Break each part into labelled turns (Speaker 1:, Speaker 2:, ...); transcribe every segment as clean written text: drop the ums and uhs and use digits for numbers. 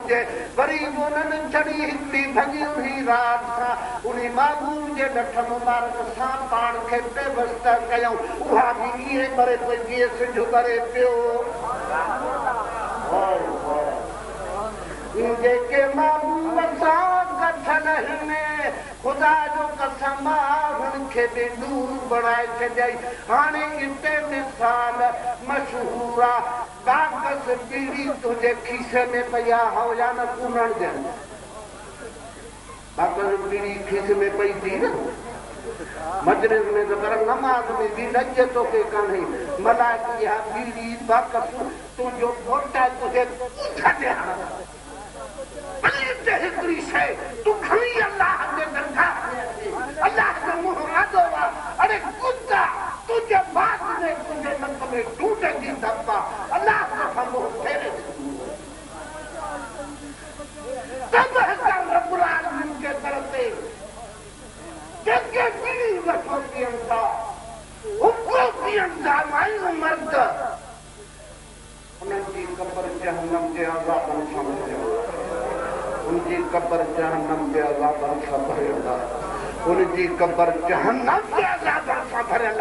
Speaker 1: वरी उन्हनि चढ़ी हिकड़ी भॻी हुई रात सां उन महबूब जे ॾठ मुबारक सां पाण खे बेवस्त कयूं उहा बि इहे ॿरे पई जीअं सिंध ॿरे पियो जेके महबूब सां गठल आहिनि ख़ुदा जो कसम हुननि खे बि नूर बणाए छॾियई हाणे हिते मिसाल मशहूर आहे बाकस बीड़ी तुंहिंजे खीसे में पई आहे हो या न कूनण ॾियनि बाकस बीड़ी खीसे में पई थी न मजलिस में तो कर नमाज में भी लगे तो के कान्हे मलाइक इहा बीड़ी बाकस तुंहिंजो मोटा तुझे छॾे हिकिड़ी शइ तूं खणी अलाह जे दरगाह अलाह जो मुंहुं आदो आहे अरे कुत्ता तुंहिंजे बात में तुंहिंजे नक में टूट जी धपा अलाह खां मुंहुं फेरे तब हिकु रब्बुल आलमीन जे तरफ़ ते जेके बीड़ी वठो पीअनि था हुको पीअनि था मायूं मर्द उन्हनि जी क़ब्र जहन्नम जे अज़ाबनि सां भरियल उनकी कब्र जहन्नम के अज़ाबनि सां भरियल उनकी कब्र जहन्नम के अज़ाबनि सां भरियल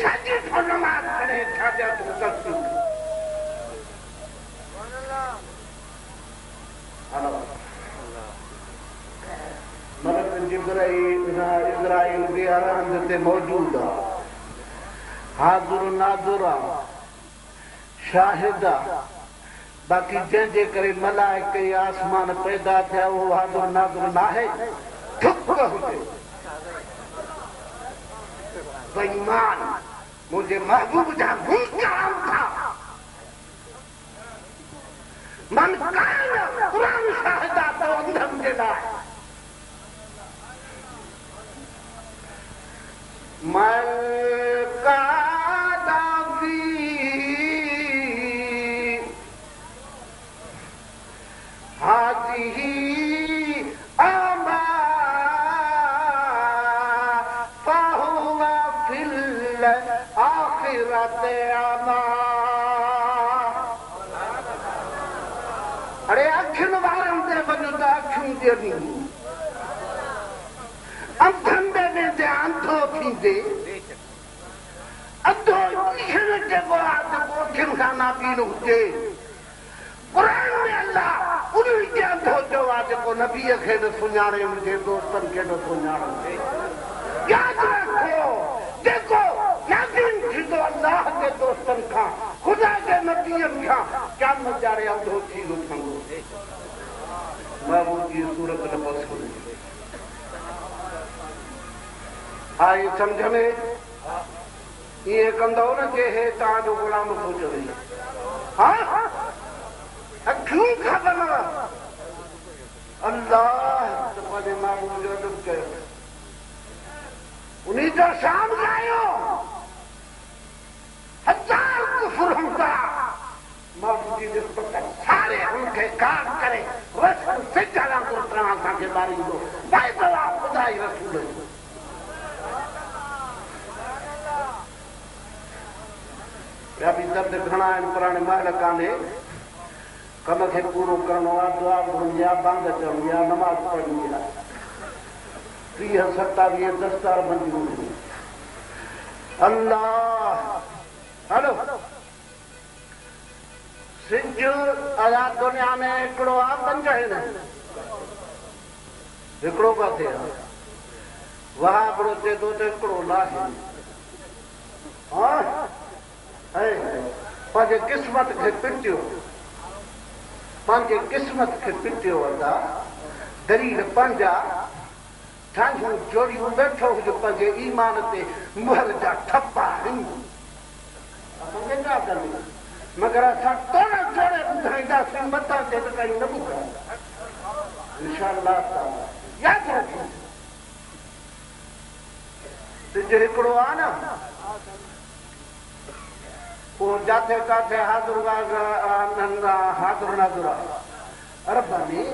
Speaker 1: छाजी तो नमाज पढ़े छाजा तो तस्बीह मलक इज़राइल भी अरहंद ते मौजूद आहे हाज़िर नाज़िर आहे शाहिद आहे बाक़ी जंहिंजे करे मलाइक आसमान पैदा थिया उहो हाज़िर नाज़िर नाहे थुक हुजे बेईमान मुंहिंजे महबूब जा गुणगान था मन कान क़ुरान शाहिदा तो अंधम जे लाइ मन कादा هذه أما فهو في الآخرة أما अरे अखियुनि वारनि ते वञो त अखियूं ॾियनि अंधनि ॾे वेंदे अंधो थींदे अंधो इहो जेको आहे जेको अखियुनि खां नापीन हुजे क़ुरान में अल्लाह उन्हीं के अंधो जो आहे जेको नबीअ खे न सुञाणे हुनजे दोस्तनि खे न सुञाणे यादि रखो जेको याक़ीन थींदो अल्लाह जे दोस्तनि खां ख़ुदा जे नबीअनि खां क़यामत ॼाणे अंधो थी उथंदो महबूब जी सूरत न पसंदि आई सम्झ में इएं कंदो न के हे तव्हांजो ग़ुलाम थो चवे हा अखियूं खबर अल्लाह पंहिंजे महबूब जो अदब कयो उन्हीं जो शान ॻायो हजार कुफर हूंदा महबूब जी निस्बत सारे उनखे कार करे रसूल सिद्धा गुरु असांखे ॿारींदो वाइदो आहे ख़ुदा ई रसूल ॿिया बि दर्द घणा आहिनि पुराणे महल कान्हे कम खे पूरो करणो आहे दुआ घुरणी आहे बांग चवणी आहे नमाज़ पढ़णी आहे 30-27 दस्तार मंजूर अल्लाह हलो सिंज आज़ाद दुनिया में हिकिड़ो आहे 5 आहिनि हिकिड़ो किथे आहे वाह हिकिड़ो थिए थो त हिकिड़ो नाहे पंहिंजे क़िस्मत खे पिटियो पंहिंजे क़िस्मत खे पिटियो अदा दलील पंहिंजा ठाहियूं जोड़ियूं वेठो हुजे पंहिंजे ईमान ते मुहर जा ठपा मगर असां तोड़ जोड़े ॿुधाईंदासीं मथां ते त काई न ॿुधायूं इंशाअल्लाह ताला यादि रखो सिज हिकिड़ो आहे न वो जाते काथे हाज़िर नाज़िर अरब में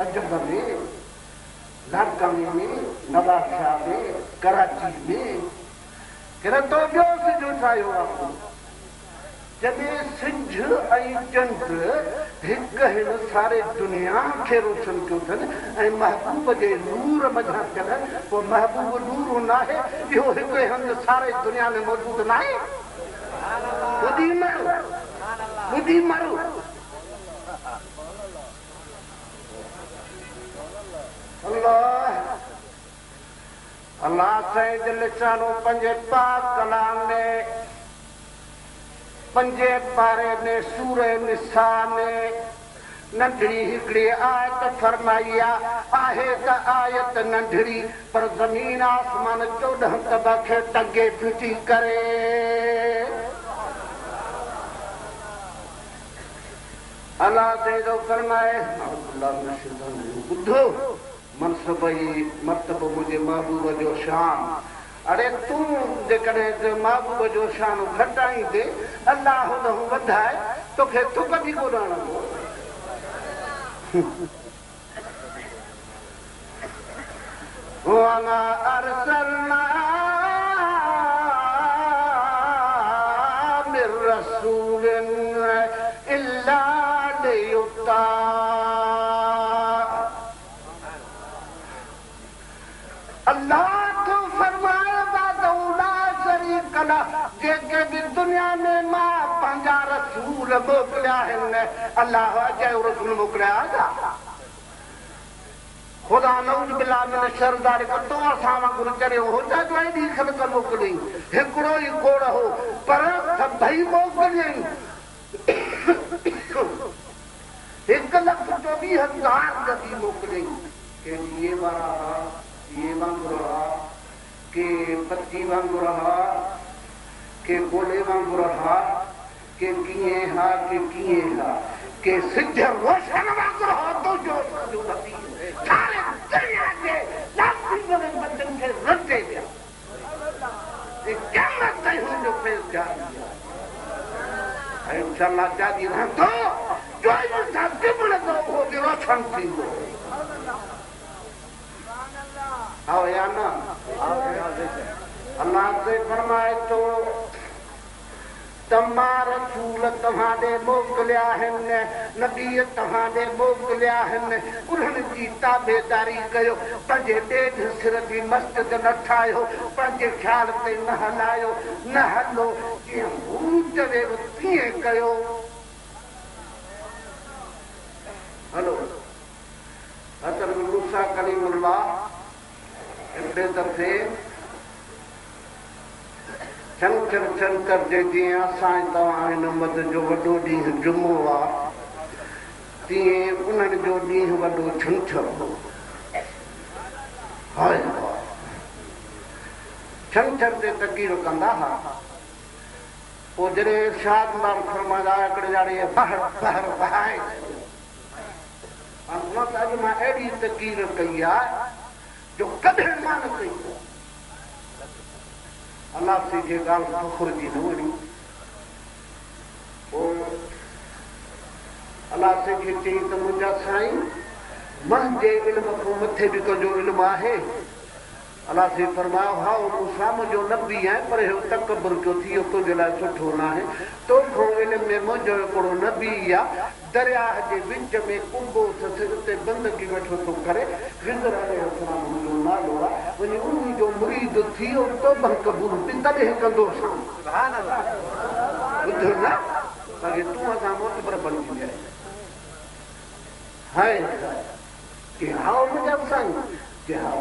Speaker 1: अजब में लाड़काने में नवाबशाह में कराची में किरे तो ॿियो सिज ठाहियो आहे जॾहिं सिंझ ऐं चंड हिकु हिन सारे दुनिया खे रोशन कयो अथनि ऐं महबूब जे नूर मथां थियनि, पोइ महबूब नूर न आहे, इहो हिकु हंधि सारे दुनिया में मौजूदु न आहे। ॿुधी मरो अल्लाह साईं दिल चानो पंजे पाक कलाम में पंजे पारे में सूरे निसा में नंढड़ी हिकिड़ी आयत फरमाई आहे त आयत नंढड़ी पर ज़मीन आसमान 14 तबक़ खे टंगे फिटी करे। अल्लाह जो फरमाए ॿुधो मनसब ई मर्तबो मुंहिंजे महबूब जो शान। अरे तूं जेकॾहिं महबूब जो शान घटाईंदे अल्लाह हुनहू वधाए तोखे थुक बि कोन हणंदो। वमा अरसलना मिर रसूलिन इल्ला लियुता। अल्लाह तो फरमाए वादौला शरीक ला जेके भी दुनिया में मां पंहिंजा रसूल मोकिलिया आहिनि। अल्लाह अजय रसूल मोकिलिया आया। खुदा नऊज़ बिल्लाह मिन शर ज़ालिक तो असां वांगुरु चरियो हो त एॾी ख़लक़ मोकिलियईं, हिकिड़ो ई कोड़ हो पर सभई मोकिलियईं। 1,24,000 नबी मोकिलियईं। के ये वारा ये वांगुरु हा, के पती वांगुरु हा, के गोले वांगुरु हा, के कीअं हा, के कीअं हा, के सिज रोशन वांगुरु हा। तो जो नबी सारे दुनिया जे लाखों बंदनि खे रटे विया। क़यामत ताईं हुनजो फैज़ जारी आहे। ऐं इंशाअल्लाह जारी रहंदो। जो इंसान टिपणंदो उहो बि रोशन थींदो। आओ या न? अल्लाह से फरमाए तो तमाम रसूल तव्हां मोकिलिया आहिनि, नबी तव्हां मोकिलिया आहिनि। उन्हनि जी ताबेदारी कयो, पंहिंजे ॾेढ सिर जी मस्जिद न ठाहियो, पंहिंजे ख़्याल ते न हलायो, न हलो जीअं हू चवे तीअं कयो। हलो हज़रत मूसा कलीमुल्लाह हिकिड़े दफ़े छंछर जे जीअं असां तव्हां हिन मद जो वॾो ॾींहुं जुमो आहे, तीअं उन्हनि जो ॾींहुं वॾो छंछर हो। छंछर ते तक़रीर कंदा हुआ। पोइ जॾहिं इरशाद फरमाईंदा हिकिड़े ॼाणे बहर बहर बहाए अॼु मां अहिड़ी तक़रीर कई आहे जो कॾहिं मां न कई। अल्लाह से जे ॻाल्हि फ़खुर जी न वणी। पोइ अल्लाह से खे चई त मुंहिंजा साईं मुंहिंजे इल्म खां मथे बि तुंहिंजो इल्मु आहे। अल्लाह से फरमायो हा मूंसां मुंहिंजो नबी आहे पर इहो तकबर कयो थी इहो तुंहिंजे लाइ सुठो न आहे। तोखां इल्म में मुंहिंजो हिकिड़ो नबी आहे, दरिया जे विच में कुंबो अथसि, उते बंदगी वेठो थो करे। ख़िज़र अलैहिस्सलाम मुंहिंजो नालो आहे। वञी उन जो मुरीद थी वियो तौबा क़बूल बि तॾहिं कंदोसि। ॿुध न अॻे तूं असां मोतबर बणिजी विया हाय कि हा मुंहिंजा साईं कि हा।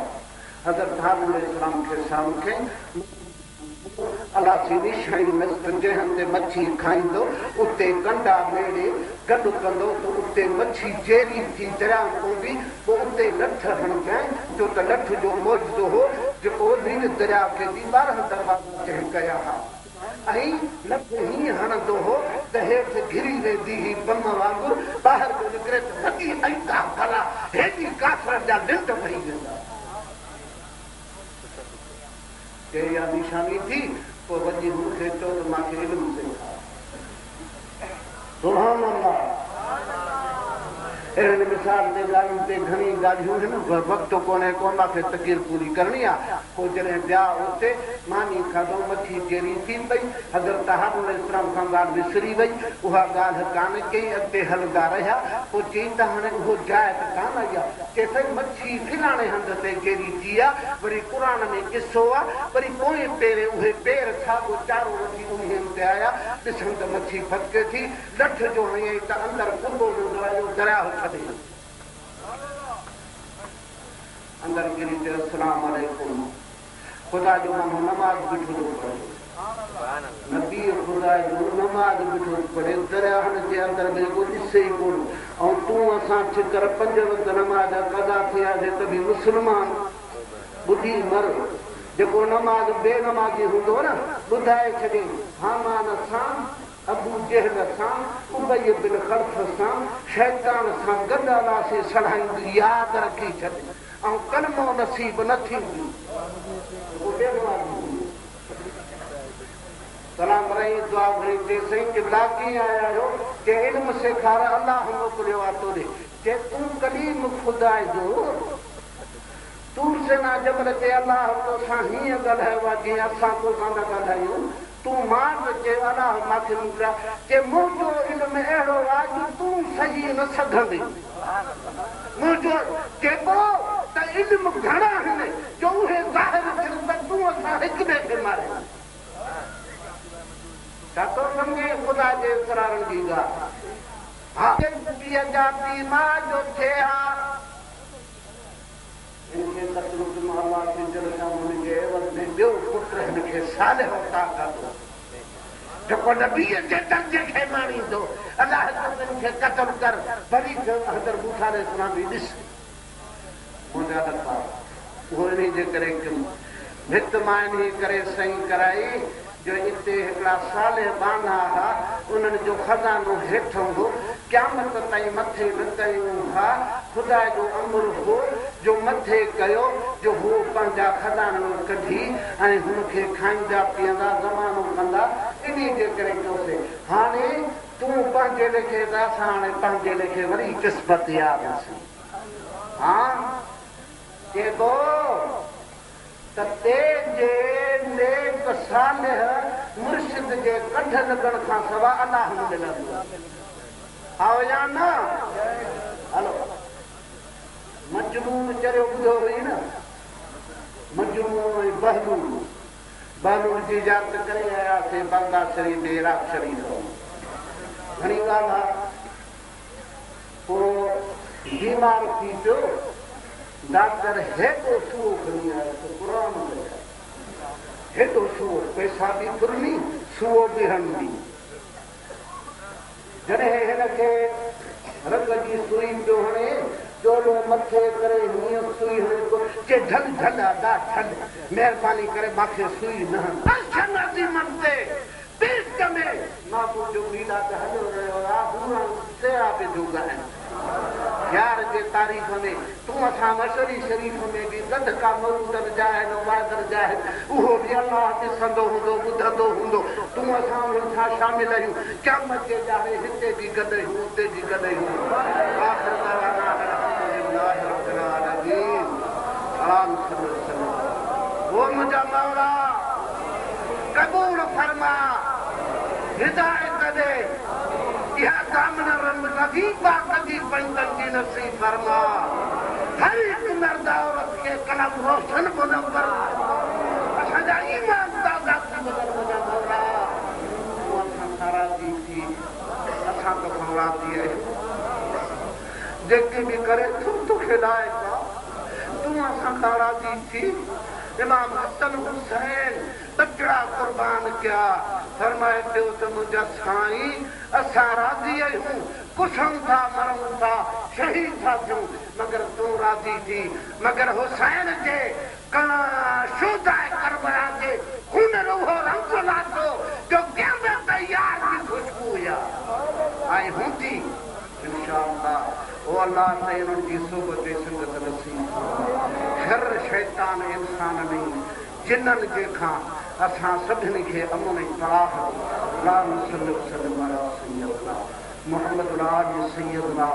Speaker 1: हज़रत हारून अलैहिस्सलाम खे शाम खे अल्लाह जी निशानी मस्जिद जे हंधि मच्छी खाईंदो, उते कंडा मेड़े गॾु कंदो त उते मच्छी जेरी थी दरिया पवंदी। पोइ उते लठ हणजांइ छो त लठ जो मौजूदो हो जेको नील दरिया खे 12 दरवाज़ा जंहिं कया हुआ। ऐं लठ हीअं हणंदो हो त हेठि घिरी वेंदी हुई बम वांगुरु, ॿाहिरि जो निकिरे त वॾी ऐका भला हेॾी काफ़र जा ॾंड पई वेंदा। इहा निशानी थी। पोइ वॾी मूंखे चयो त मूंखे इल्मु सेखार। सुभान अल्लाह। अहिड़े मिसाल ते ॻाल्हियुनि ते घणी ॻाल्हियूं आहिनि, वक़्तु कोन्हे को मूंखे तकीर पूरी करणी आहे। पोइ जॾहिं विया उते मानी खाधो, मच्छी केरी थी पई, हज़रत हारून इस्लाम सां ॻाल्हि विसरी वई, उहा ॻाल्हि कान कई, अॻिते हलंदा रहिया। पोइ चई त हाणे उहो जाइ त कान आई आहे, चए पई मच्छी फिलाणे हंध ते केरी थी आहे, वरी क़ुर में किसो आहे, वरी पोइ पेरे उहे पेर साॻो चारो वठी उन ते आया, ॾिसनि त मच्छी फटके थी, लठ जो हयईं त अंदरि कुंडो दरियाह छॾे अंदरि गिरी चयो अस्सलाम अलैकुम, ख़ुदा जो माण्हू नमाज़ बीठो थो पढ़े, नबी ख़ुदा जो नमाज़ बीठो थो पढ़े, दरियाहनि जे अंदरि बिल्कुलु ॾिसे ई कोन, ऐं तूं असां छिकर 5 वक़्त नमाज़ कदा थियासीं त बि मुस्लमान ॿुधी मर। जेको नमाज़ बेनमाज़ी हूंदो न ॿुधाए छॾे, हामान सां, अबू जहल सां, उबय बिन खल्फ सां, शैतान सां गॾु हलासीं सड़ाईंदी, यादि रखी छॾ, ऐं कलमो नसीब न थींदी। सलाम रही दुआ घुरी, चई कि लागी आया आहियो, के इल्म सेखार, अलाह मोकिलियो आहे तोॾे, जे तूं कलीम ख़ुदा जो तूं सेना जबल ते अलाह तोसां हीअं ॻाल्हायो आहे जीअं असां तोसां था ॻाल्हायूं, तूं मां चए अलाह मूंखे मोकिलिया, के मुंहिंजो इल्मु अहिड़ो आहे जो तूं सही न सघंदी, मुंहिंजो चइबो त इल्मु घणा आहिनि जो उहे ज़ाहिर थियनि त तूं असां हिक ॿिए खे मारे। छा थो सम्झे ख़ुदा जे इक़रारनि जी ॻाल्हि? हा जा पी मां जो थिए हा इनखे तकलीफ़ अलाह जे जल हुनजे एवज़ में ॿियो पुट हिनखे सालिह अता कंदो, जेको नबीअ जे दर्जे खे माणींदो, अलाह खे क़तल कर, वरी हज़रत मूसा अलैहिस्सलाम बि ॾिस मुंहिंजा लता, उहो इन जे करे कयूं भित मां इन करे सही कराई जो हिते हिकिड़ा साले बाना हुआ, उन्हनि जो खज़ानो हेठि हो, क़यामत ताईं मथे न कयूं हा, ख़ुदा जो अमर हो जो मथे कयो जो हू पंहिंजा खज़ानो कढी ऐं हुनखे खाईंदा पीअंदा ज़मानो कंदा, इन जे करे कयोसीं। हाणे तूं पंहिंजे लेखे त असां हाणे पंहिंजे लेखे वरी क़िस्मत यादि हुआसीं। हा चइबो त तेजे नेक सालिह मुर्शिद जे कढ लॻण खां सवाइ अलाह न मिलंदो। आओ या न? हलो मजनून चरियो ॿुधो हुई न, मजनून ऐं बहलूल जी यादि करे आयासीं बगदाद शरीफ़ में, इराक शरीफ़ घणी ॻाल्हि आहे। पोइ बीमार थी पियो, डॉक्टर हेॾो सूओ खणी आयो त क़ुर हेॾो सूओ, पैसा बि फुरनी, सूओ बि हणंदी। जॾहिं हिनखे रंग जी सुई पियो हणे, चोलो मथे करे हीअं सुई हणे, चे ढल ढल अदा ढल, महिरबानी करे मूंखे सुई न मां जो लीला त हलियो रहियो आहे, यार जे तारीख़ में तूं असां मशरी शरीफ़ में बि गद का मरूदर जाए वादर जाए, उहो बि अलाह ॾिसंदो हूंदो, ॿुधंदो हूंदो, तूं असां हुननि सां शामिल आहियूं, क़यामत जे ॾाढे हिते बि गॾु आहियूं, उते बि गॾु आहियूं। वो मुंहिंजा मौला क़बूल फरमा, हिदायत दे, इहा कामना रंग लॻीबा कदी पंहिंजनि जी नसीब फरमा, हर हिकु मर्द औरत खे कलम रोशन मुनव्वर, असांजा ईमान ताज़ा थी वञनि मुंहिंजा मौला, तूं असां सां राज़ी थी, असां तोखां राज़ी आहियूं, जेके बि करे तोखे लाइक़ आहे, तूं असां सां राज़ी थी। इमाम हसन हुसैन तकड़ा कुर्बान कया, फरमाए पियो त मुंहिंजा साईं असां राज़ी आहियूं, कुछऊं था मरूं था शहीद था थियूं, मगर तूं राज़ी थी, मगर हुसैन जे शोदाए करबला जे खून रूहो रंग लाथो जो क़यामत तैयार की खुशबू हुया ऐं हूंदी इंशाअल्लाह। ओ अल्लाह ते इन्हनि जी सोबत ऐं संगत नसीब, हर शैतान इंसान नहीं, जिन्हनि जे खां असां सभिनी खे अमन ऐं फलाह, अल्लाहुम्मा सल्लि वसल्लिम अला सय्यदना मुहम्मद व आलि सय्यदना